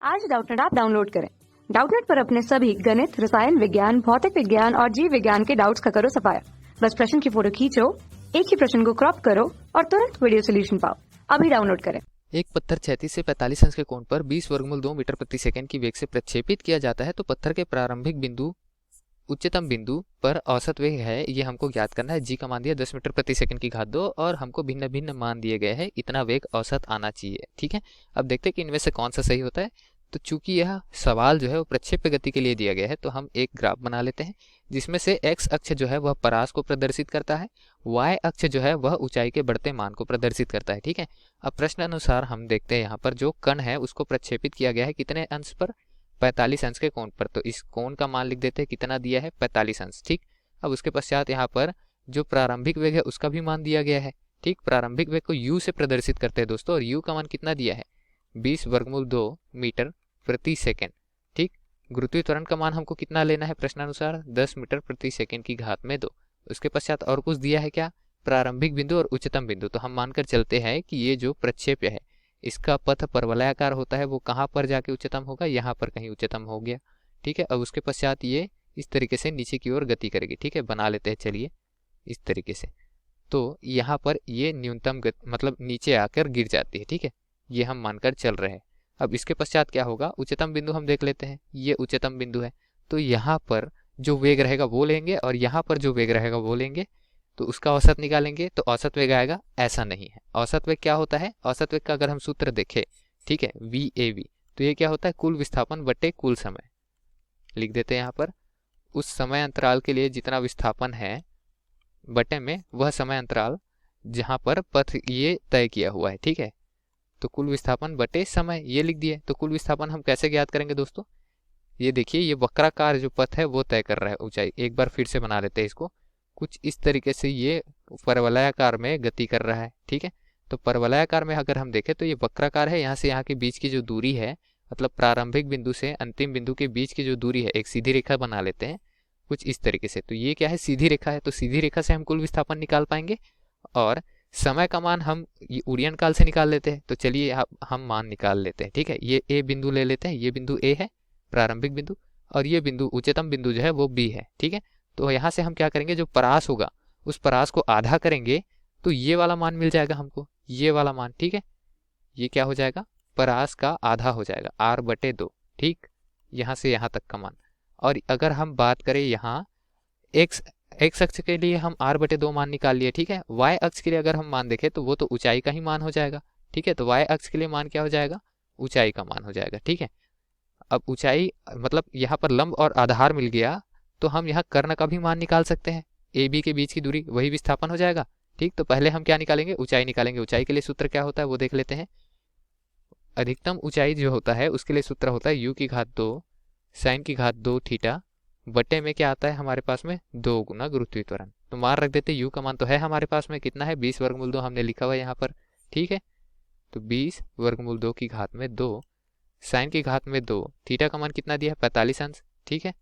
आज Doubtnut app download करें। Doubtnut पर अपने सभी गणित, रसायन विज्ञान, भौतिक विज्ञान और जीव विज्ञान के डाउट्स का करो सफाया। बस प्रश्न की फोटो खींचो, एक ही प्रश्न को क्रॉप करो और तुरंत वीडियो सोल्यूशन पाओ। अभी डाउनलोड करें। एक पत्थर 36 से 45 अंश के कोण पर 20 वर्गमूल 2 मीटर प्रति सेकंड की वेग से प्रक्षेपित किया जाता है तो पत्थर के प्रारंभिक बिंदु उच्चतम बिंदु पर औसत वेग है, ये हमको ज्ञात करना है। जी का मान दिया 10 मीटर प्रति सेकंड की घात 2 और हमको भिन्न भिन्न मान दिए गए हैं, इतना वेग औसत आना चाहिए। ठीक है, अब देखते हैं कि इनमें से कौन सा सही होता है। तो चूंकि यह सवाल जो है वो प्रक्षेप्य गति के लिए दिया गया है तो हम एक ग्राफ बना लेते हैं जिसमें से एक्स अक्ष जो है वह परास को प्रदर्शित करता है, वाई अक्ष जो है वह ऊंचाई के बढ़ते मान को प्रदर्शित करता है। ठीक है, अब प्रश्न अनुसार हम देखते हैं यहाँ पर जो कण है उसको प्रक्षेपित किया गया है कितने अंश पर, 45 अंश के कोण पर। तो इस कोण का मान लिख देते हैं, कितना दिया है 45 अंश। ठीक, अब उसके पश्चात यहाँ पर जो प्रारंभिक वेग है उसका भी मान दिया गया है। ठीक, प्रारंभिक वेग को u से प्रदर्शित करते हैं दोस्तों, और u का मान कितना दिया है 20 वर्गमूल 2 मीटर प्रति सेकेंड। ठीक, गुरुत्वीय त्वरण का मान हमको कितना लेना है प्रश्नानुसार 10 मीटर प्रति सेकेंड की घात में 2। उसके पश्चात और कुछ दिया है क्या, प्रारंभिक बिंदु और उच्चतम बिंदु। तो हम मानकर चलते हैं कि ये जो प्रक्षेप्य है इसका पथ परवलयाकार होता है, वो कहाँ पर जाके उच्चतम होगा, यहाँ पर कहीं उच्चतम हो गया। ठीक है, अब उसके पश्चात ये इस तरीके से नीचे की ओर गति करेगी। ठीक है, बना लेते हैं चलिए इस तरीके से। तो यहाँ पर ये न्यूनतम मतलब नीचे आकर गिर जाती है। ठीक है, ये हम मानकर चल रहे हैं। अब इसके पश्चात क्या होगा, उच्चतम बिंदु हम देख लेते हैं, ये उच्चतम बिंदु है। तो यहाँ पर जो वेग रहेगा वो लेंगे और यहाँ पर जो वेग रहेगा वो लेंगे, तो उसका औसत निकालेंगे। तो औसत वेग आएगा, ऐसा नहीं है। औसत वेग क्या होता है, औसत वेग का अगर हम सूत्र देखें, ठीक है, VAV, तो ये क्या होता है, कुल विस्थापन बटे कुल समय। लिख देते हैं यहाँ पर, उस समय अंतराल के लिए जितना विस्थापन है बटे में वह समय अंतराल जहाँ पर पथ ये तय किया हुआ है। ठीक है, तो कुल विस्थापन बटे समय ये लिख दिए। तो कुल विस्थापन हम कैसे ज्ञात करेंगे दोस्तों, ये देखिए ये वक्राकार जो पथ है वो तय कर रहा है ऊंचाई। एक बार फिर से बना लेते हैं इसको, कुछ इस तरीके से ये परवलयाकार में गति कर रहा है। ठीक है, तो परवलयाकार में अगर हम देखें तो ये वक्राकार है, यहाँ से यहाँ के बीच की जो दूरी है, मतलब प्रारंभिक बिंदु से अंतिम बिंदु के बीच की जो दूरी है, एक सीधी रेखा बना लेते हैं कुछ इस तरीके से। तो ये क्या है, सीधी रेखा है, तो सीधी रेखा से हम कुल विस्थापन निकाल पाएंगे। और समय का मान हम उड़ियन काल से निकाल लेते हैं। तो चलिए हम मान निकाल लेते हैं। ठीक है, ये ए बिंदु ले लेते हैं, ये बिंदु ए है प्रारंभिक बिंदु, और ये बिंदु उच्चतम बिंदु जो है वो बी है। ठीक है, तो यहाँ से हम क्या करेंगे, जो परास होगा उस परास को आधा करेंगे तो ये वाला मान मिल जाएगा हमको, ये वाला मान। ठीक है, ये क्या हो जाएगा, परास का आधा हो जाएगा r/2। ठीक, यहाँ से यहाँ तक का मान। और अगर हम बात करें यहाँ x अक्ष के लिए हम r/2 मान निकाल लिए। ठीक है, y अक्ष के लिए अगर हम मान देखें तो वो तो ऊंचाई का ही मान हो जाएगा। ठीक है, तो y अक्ष के लिए मान क्या हो जाएगा, ऊंचाई का मान हो जाएगा। ठीक है, अब ऊंचाई मतलब यहाँ पर लंब और आधार मिल गया तो हम यहाँ कर्ण का भी मान निकाल सकते हैं, AB के बीच की दूरी, वही विस्थापन हो जाएगा। ठीक, तो पहले हम क्या निकालेंगे, ऊंचाई निकालेंगे। ऊंचाई के लिए सूत्र क्या होता है वो देख लेते हैं। अधिकतम ऊंचाई जो होता है उसके लिए सूत्र होता है u की घात 2 साइन की घात 2 थीटा बटे में क्या आता है हमारे पास में 2 गुना गुरुत्वीय त्वरण। तो मान रख देते, u का मान तो है हमारे पास में, कितना है 20 वर्गमूल 2 हमने लिखा हुआ है यहाँ पर। ठीक है, तो 20 वर्गमूल 2 की घात में 2 साइन की घात में 2 थीटा का मान कितना दिया है 45 अंश। ठीक है,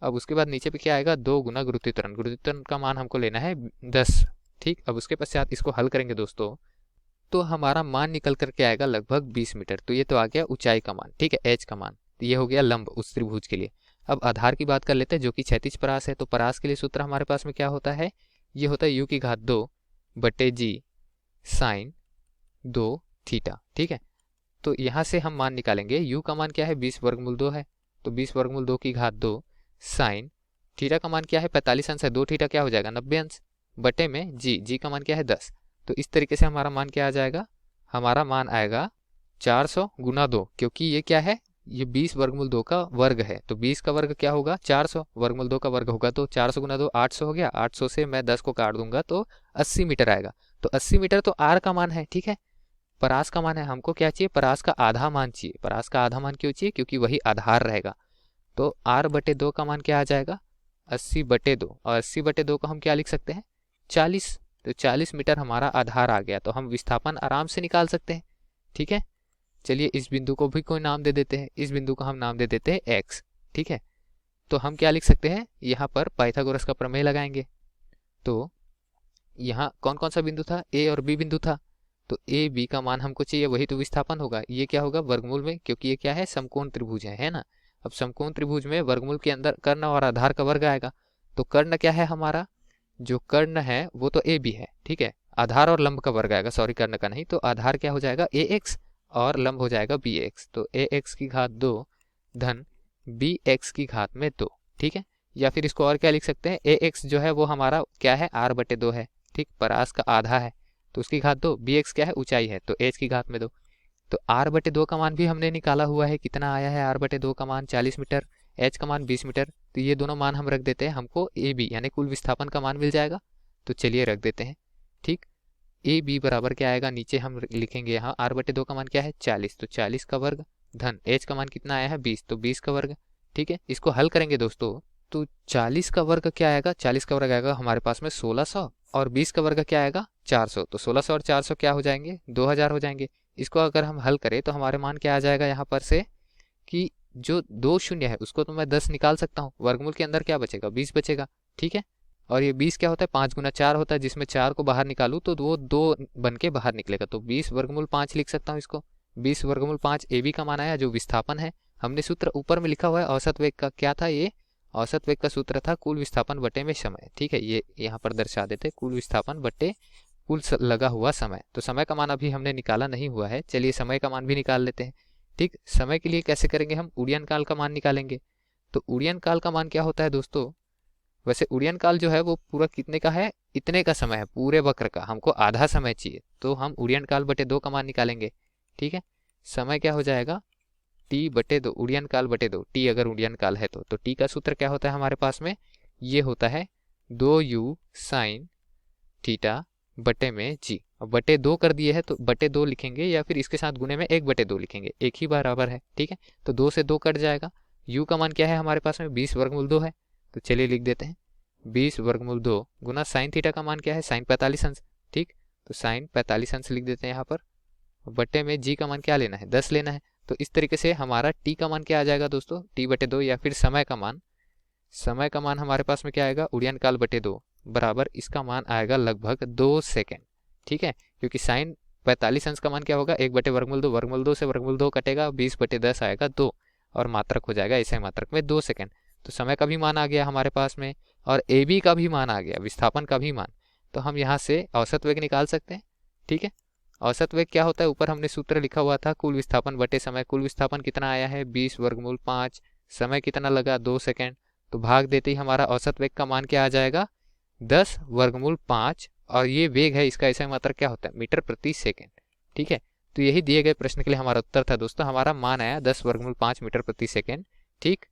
अब उसके बाद नीचे पे क्या आएगा, 2 गुना गुरुत्वीय त्वरण। गुरुत्वीय त्वरण का मान हमको लेना है 10। ठीक, अब उसके पश्चात इसको हल करेंगे दोस्तों तो हमारा मान निकल करके आएगा लगभग 20 मीटर। तो ये तो आ गया ऊंचाई का मान। ठीक है, h का मान, तो ये हो गया लंब उस त्रिभुज के लिए। अब आधार की बात कर लेते हैं जो कि क्षैतिज परास है। तो परास के लिए सूत्र हमारे पास में क्या होता है, ये होता है u की घात 2 बटे g साइन 2 थीटा। ठीक है, तो यहाँ से हम मान निकालेंगे, u का मान क्या है 20 वर्गमूल 2 है, तो 20 वर्गमूल 2 की घात 2 साइन थीटा का मान क्या है 45 अंश है, 2 थीटा क्या हो जाएगा 90 अंश बटे में g का मान क्या है 10। तो इस तरीके से हमारा मान क्या आ जाएगा, हमारा मान आएगा 400 गुना 2, क्योंकि ये क्या है, ये 20 वर्गमूल 2 का वर्ग है। तो 20 का वर्ग क्या होगा 400, वर्गमूल 2 का वर्ग होगा, तो 400 गुना 2 800 हो गया। 800 से मैं 10 को काट दूंगा तो 80 मीटर आएगा। तो 80 मीटर तो r का मान है। ठीक है, परास का मान है, हमको क्या चाहिए, परास का आधा मान चाहिए। परास का आधा मान क्यों चाहिए, क्योंकि वही आधार रहेगा। तो r/2 का मान क्या आ जाएगा 80/2, और 80/2 को हम क्या लिख सकते हैं 40। तो 40 मीटर हमारा आधार आ गया, तो हम विस्थापन आराम से निकाल सकते हैं। ठीक है, चलिए इस बिंदु को भी कोई नाम दे देते हैं, इस बिंदु को हम नाम दे देते हैं x। ठीक है, तो हम क्या लिख सकते हैं, यहाँ पर पाइथागोरस का प्रमेय लगाएंगे। तो यहाँ कौन कौन सा बिंदु था, a और b बिंदु था, तो ए बी का मान हमको चाहिए, वही तो विस्थापन होगा। ये क्या होगा, वर्गमूल में, क्योंकि ये क्या है, समकोण त्रिभुज है ना। अब समकोण त्रिभुज में वर्गमूल के अंदर कर्ण और आधार का वर्ग आएगा। तो कर्ण क्या है हमारा, जो कर्ण है वो तो ए बी है, ठीक है। आधार और लंब का वर्ग आएगा, सॉरी कर्ण का नहीं। तो आधार क्या हो जाएगा, ए एक्स, और लंब हो जाएगा बी एक्स। तो ए एक्स की घात 2 धन बी एक्स की घात में 2, ठीक है। या फिर इसको और क्या लिख सकते हैं, ए एक्स जो है वो हमारा क्या है, आर बटे 2 है, ठीक। परास का आधा है तो उसकी घात 2, बी एक्स क्या है, ऊंचाई है, तो एच की घात में 2। तो आर बटे 2 का मान भी हमने निकाला हुआ है, कितना आया है, आर बटे 2 का मान 40 मीटर, एच का मान 20 मीटर। तो ये दोनों मान हम रख देते हैं, हमको ए बी यानी कुल विस्थापन का मान मिल जाएगा। तो चलिए रख देते हैं, ठीक। ए बी बराबर क्या आएगा, नीचे हम लिखेंगे यहाँ आर बटे 2 का मान क्या है 40, तो 40 का वर्ग धन एच का मान कितना आया है 20, तो 20 का वर्ग, ठीक है। इसको हल करेंगे दोस्तों, तो 40 का वर्ग क्या आएगा, 40 का वर्ग आएगा हमारे पास में 1600, और 20 का वर्ग क्या आएगा 400। तो 1600 और 400 क्या हो जाएंगे, 2000 हो जाएंगे। इसको अगर हम हल करें तो हमारे मान क्या आ जाएगा यहाँ पर से, कि जो 2 शून्य है उसको तो मैं 10 निकाल सकता हूँ, वर्गमूल के अंदर क्या बचेगा, 20 बचेगा, ठीक है। और ये 20 क्या होता है, 5 गुना 4 होता है, जिसमें 4 को बाहर निकालूं तो वो 2 बन के बाहर निकलेगा। तो 20 वर्गमूल 5 लिख सकता हूँ इसको। 20 वर्गमूल 5 ए बी का मान आया, जो विस्थापन है। हमने सूत्र ऊपर में लिखा हुआ है औसत वेग का, क्या था ये, औसत वेग का सूत्र था कुल विस्थापन बटे में समय, ठीक है। ये यहाँ पर दर्शा देते, कुल विस्थापन बटे कुल लगा हुआ समय। तो समय का मान अभी हमने निकाला नहीं हुआ है, चलिए समय का मान भी निकाल लेते हैं, ठीक। समय के लिए कैसे करेंगे, हम उड़ियन काल का मान निकालेंगे। तो उड़ियन काल का मान क्या होता है दोस्तों, वैसे उड़ियन काल जो है वो पूरा कितने का है, इतने का समय है पूरे वक्र का, हमको आधा समय चाहिए, तो हम उड़ियन काल बटे 2 का मान निकालेंगे, ठीक है। समय क्या हो जाएगा, टी बटे 2, उड़ियन काल बटे 2, टी अगर उड़ियन काल है तो टी का सूत्र क्या होता है हमारे पास में, ये होता है 2u साइन थीटा बटे में जी। अब बटे 2 कर दिए है तो बटे 2 लिखेंगे, या फिर इसके साथ गुने में 1 बटे 2 लिखेंगे, एक ही बराबर है, ठीक है। तो 2 से 2 कट जाएगा। u का मान क्या है हमारे पास में, 20 वर्गमूल 2 है, तो चलिए लिख देते हैं 20 वर्गमूल 2 गुना साइन थीटा का मान क्या है, साइन 45 अंश, ठीक। तो साइन 45 अंश लिख देते हैं यहाँ पर, बटे में जी का मान क्या लेना है, 10 लेना है। तो इस तरीके से हमारा टी का मान क्या आ जाएगा दोस्तों, टी बटे 2, या फिर समय का मान हमारे पास में क्या आएगा, उड़ियन काल बटे 2 बराबर इसका मान आएगा लगभग 2 सेकेंड, ठीक है। क्योंकि साइन 45 अंश का मान क्या होगा, 1 बटे वर्गमूल 2, वर्गमूल 2 से वर्गमूल 2 कटेगा, 20 बटे 10 आएगा 2, और मात्रक हो जाएगा ऐसे मात्रक में 2 सेकेंड। तो समय का भी मान आ गया हमारे पास में, और ए बी का भी मान आ गया, विस्थापन का भी मान। तो हम यहाँ से औसत वेग निकाल सकते हैं, ठीक है। औसत वेग क्या होता है, ऊपर हमने सूत्र लिखा हुआ था कुल विस्थापन बटे समय। कुल विस्थापन कितना आया है 20 वर्गमूल 5, समय कितना लगा 2 सेकेंड, तो भाग देते ही हमारा औसत वेग का मान क्या आ जाएगा 10 वर्गमूल 5, और ये वेग है इसका ऐसा मात्रक क्या होता है मीटर प्रति सेकेंड, ठीक है। तो यही दिए गए प्रश्न के लिए हमारा उत्तर था दोस्तों, हमारा मान आया 10 वर्गमूल 5 मीटर प्रति सेकेंड, ठीक।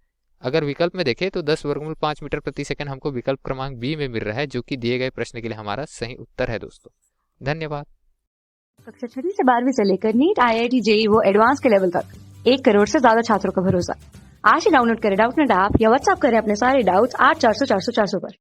अगर विकल्प में देखें तो 10 वर्गमूल 5 मीटर प्रति सेकेंड हमको विकल्प क्रमांक बी में मिल रहा है, जो कि दिए गए प्रश्न के लिए हमारा सही उत्तर है दोस्तों। धन्यवाद। कक्षा 6 से 12वीं से लेकर नीट, IIT, JEE वो एडवांस के लेवल तक 1 करोड़ से ज्यादा छात्रों का भरोसा। आज ही डाउनलोड करें डाउटनेट ऐप या व्हाट्सएप करें अपने सारे डाउट्स 8400 400 400 पर।